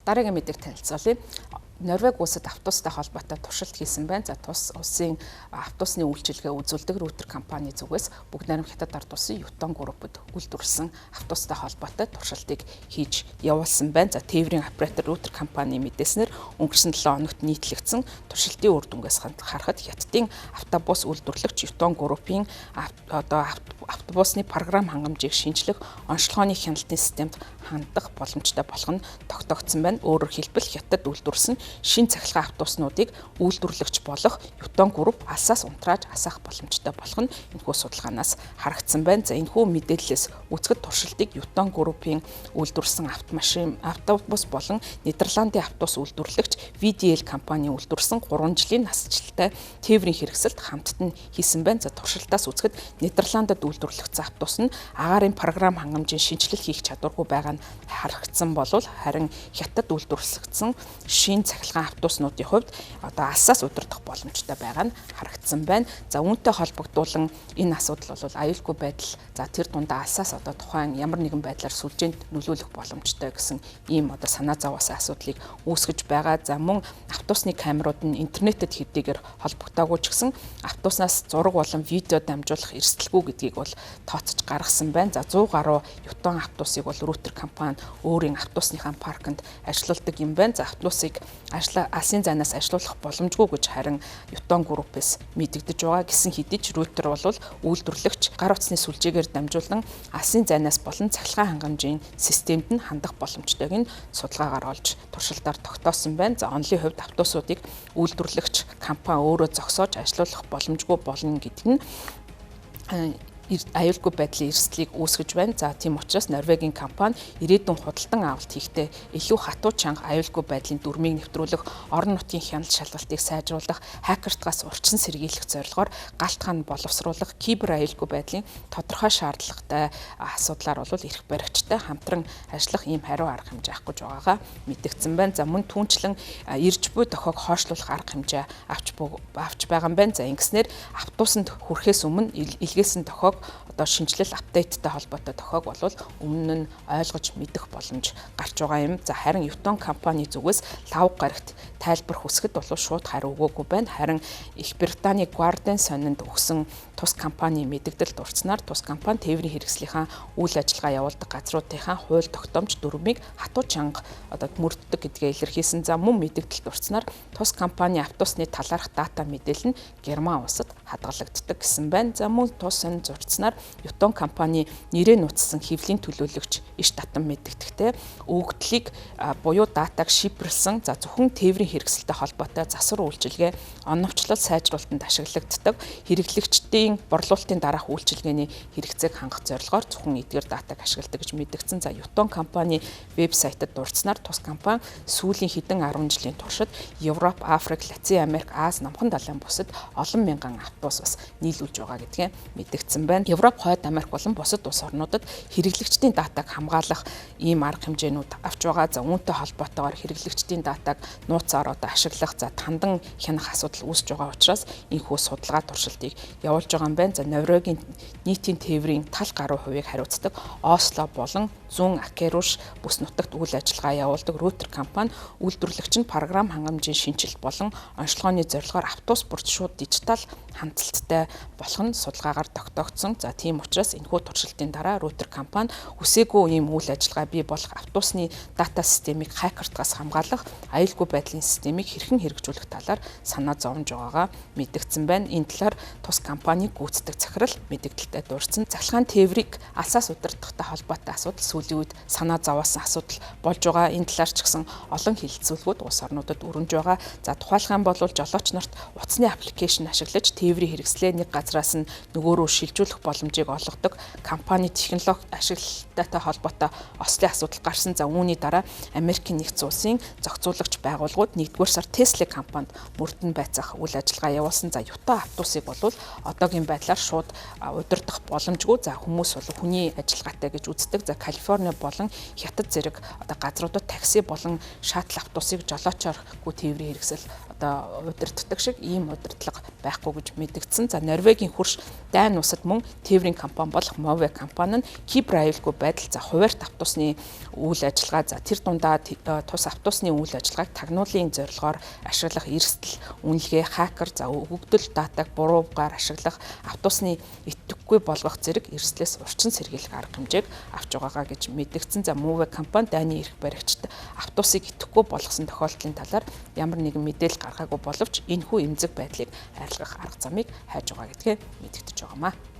Дараагийн мэдээг танилцуулъя. Норвеги улсад автобустай холбоотой туршилт хийсэн байна. За тус улсын автобусны үйлчилгээ үзүүлдэг Рутер компани зүгээс бүгд найрамд хятад ард улсын Ютон группэд үйлдвэрлэсэн автобустай холбоотой туршилтыг хийж явуулсан байна. За тээврийн оператор Рутер компани мэдээснээр өнгөрсөн 7 хоногт нийтлэгдсэн туршилтын үр дүнгээс харахад хятадын автобус үйлдвэрлэгч Ютон группийн автобусны програм хангамжийг шинжлэх онцлогооны хяналтын системд хандах боломжтой болох нь тогтоогдсон байна. Өөрөөр хэлбэл хятад үйлдвэрлэсэн шин цахилгаан автобуснуудыг үйлдвэрлэгч болох Ютон групп алсаас унтрааж асаах боломжтой болох нь энэхүү судалгаанаас харагдсан байна. За энэхүү мэдээллээс үзэхэд туршилтыг Ютон группийн үйлдвэрлэсэн автобус болон Нидерландын автобус үйлдвэрлэгч VDL компани үйлдвэрлэсэн 3 жилийн насжилттай тээврийн хэрэгсэлд хамтд нь хийсэн байна. За туршилтаас үзэхэд Нидерландад үйлдвэрлэгдсэн автобус нь агаарын програм хангамжийн шинжилэл хийх чадваргүй байгаа нь харагдсан болов харин хятад үйлдвэрлэгдсэн шин цахилгаан автобуснуудын хувьд алсаас удирдах боломжтой байгаа нь харагдсан байна. За үүнтэй холбогдуулан энэ асуудал бол аюулгүй байдал тэр дундаа алсаас тухайн ямар нэгэн байдлаар сүлжээнд нөлөөлөх боломжтой гэсэн ийм санаа зовоос асуудлыг үүсгэж байгаа. За мөн автобусны камерууд нь интернетэд хэдийгээр холбогдоогүй ч гэсэн автобуснаас зураг болон видео дамжуулах эрсдэлгүй гэдгийг бол тооцож гаргасан байна. За 100 гаруй Ютон автобусыг бол Рутер компани өөрийн автобусныхаа паркнд ажилуулдаг юм байна. За автобусыг алсын зайнаас ажилуулах боломжгүй гэж харин Ютон группээс мэдэгдэж байгаа. Гэсэн хэдий ч Рутер бол үйлдвэрлэгч гар утасны сүлжээгээр дамжуулан алсын зайнаас болон цахилгаан хангамжийн системд нь хандах боломжтойг нь судалгаагаар олж туршилтаар тогтоосон байна. За онлын хувьд автобусуудыг үйлдвэрлэгч компани өөрөө зогсоож ажилуулах боломжгүй болно гэдэг нь аюулгүй байдлын эрсдлийг үүсгэж байна. За тийм учраас Норвегийн компани ирээдүйн худалдан авалт хийхдээ илүү хатуу чанга аюулгүй байдлын дүрмийг нэвтрүүлэх, орон нутгийн хяналт шалгалтыг сайжруулах, хакертгаас урьдчилан сэргийлэх зорилгоор галтгаан боловсруулах, кибер аюулгүй байдлын тодорхой шаардлагатай асуудлаар бол эрх баригчтай хамтран ажиллах ийм хариу арга хэмжээ авах гэж байгаагаа мэдэгдсэн байна. За мөн түүнчлэн ирж буй дохиог хойшлуулах арга хэмжээ авч байгаа юм байна. За ингэснээр автобусанд хүрэхээс өмнө илгээсэн дохиог шинжилэл апдейттай холбоотой дохиог бол өмнө нь ойлгож мэдэх боломж гарч байгаа юм. За харин Ютон компани зүгээс лав гарагт тайлбар хүсгэд бол шууд хариу өгөөгүй байна. Харин Их Британий Guardian сонинд өгсөн тус компани мэдэгдэл дурдсанаар тус компани тээврийн хэрэгслийнхаа үйл ажиллагаа явуулдаг газруудынхаа хууль тогтоомж дүрмийг хатуу чанга мөрддөг гэдгээ илэрхийлсэн. За мөн мэдэгдэл дурдсанаар тус компани автобусны талаарх дата мэдээлэл нь Герман улсад хадгалагддаг гэсэн байна. За мөн тус сонин зурдсанаар Ютон компани нэрээ нууцсан хэвлэлийн төлөөлөгч иш татан мэдэгдэхтэй өгөгдлийг буюу датаг шифрлсэн зөвхөн тээврийн хэрэгсэлтэй холбоотой засвар үйлчилгээ оновчлол сайжруулалтанд ашиглагддаг хэрэглэгчдийн борлуулалтын дараах үйлчилгээний хэрэгцээг хангах зорилгоор зөвхөн эдгээр датаг ашигладаг гэж мэдэгдсэн. За Ютон компани вебсайтад дурдсанаар тус компани сүүлийн хэдэн 10 жилийн туршид Европ, Африк, Латин Америк, Аз, Намхан далайн бусад олон мянган автобус бас нийлүүлж байгаа гэдгийг мэдэгдсэн байна. Европ, Хойд Америк болон бусад улс орнуудад хэрэглэгчдийн датаг хамгаалах ийм арга хэмжээнүүд авч байгаа. За үүнтэй холбоотойгоор хэрэглэгчдийн датаг нууцаар ашиглах, тандан хянах асуудал үүсэж байгаа учраас энэхүү судалгаа туршилтыг явуулж байгаа юм байна. За Норвегийн нийтийн тээврийн тал гаруй хувийг хариуцдаг Осло болон зүүн Акеруш бүс нутагт үйл ажиллагаа явуулдаг Рутер компани үйлдвэрлэгч нь програм хангамжийн шинжилт болон онцлогооны зорилгоор автобус бүрт шууд дижитал хандлттай болох нь судалгаагаар тогтоогдсон. За тийм учраас энэхүү туршилтын дараа Рутер компани хүсээгүй ийм үйл ажиллагаа бий болох автобусны дата системийг хакертгаас хамгаалах, аюулгүй байдлын системийг хэрхэн хэрэгжүүлэх талаар санаа зовж байгаагаа мэдэгдсэн байна. Энэ талаар тус компаниг гүйцэтгэх захирал мэдэгдэлтэй дурдсан. Цахилгаан тээврийг алсаас удирдахтай холбоотой асуудал сүүлийн үед санаа зовоосон асуудал болж байгаа. Энэ талаар ч гэсэн олон хэлэлцүүлгүүд улс орнуудад өрнөж байгаа. За тухайлах юм бол жолооч нарт утасны аппликейшн ашиглаж тээврийн хэрэгслээ нэг газраас нь нөгөө рүү шилжүүлэх боломжийг олгодог компани технологи ашиглалтайтай холбоотой ослын асуудал гарсан. За үүний дараа Америкийн нэгдсэн улсын зохицуулагч байгууллагууд 1-р сар Tesla компанид мөрдөн байцаах үйл ажиллагаа явуулсан. За Ютон автобусыг бол одоогийн байдлаар шууд удирдах боломжгүй. За хүмүүс бол хүний ажиллагаатай гэж үздэг. За Калифорни Калифорни болон Хятад зэрэг одоо газруудад такси болон шаттл автобусыг жолоочооргүй тээврийн хэрэгсэл одоо удирддаг шиг ийм удирдлага байхгүй гэж мэдгдсэн. За Норвегийн хөрш дайн улсад мөн тээврийн компани болох Movi компани нь Кипр аюулгүй байдал за хуваарьт автобусны үйл ажиллагаа за тэр дундаа тус автобусны үйл ажиллагааг тагнуулын зорилгоор ашиглах эрсдэл, үнэлгээ, хакер за өгөгдөл датаг буруугаар ашиглах автобусны идэвхтэй болгох зэрэг эрсдлээс урьдчилан сэргийлэх арга хэмжээг авч байгаагаа гэж мэдгдсэн. За Movi компани дайны эрх баригчид автобусыг идэвхтэй болгосон тохиолдлын талаар ямар нэгэн мэдээлэл гаргаагүй боловч энэхүү эмзэг байдлыг арилгах арга замыг хайж байгаа гэдгээ мэдэгдэж байгаамаа.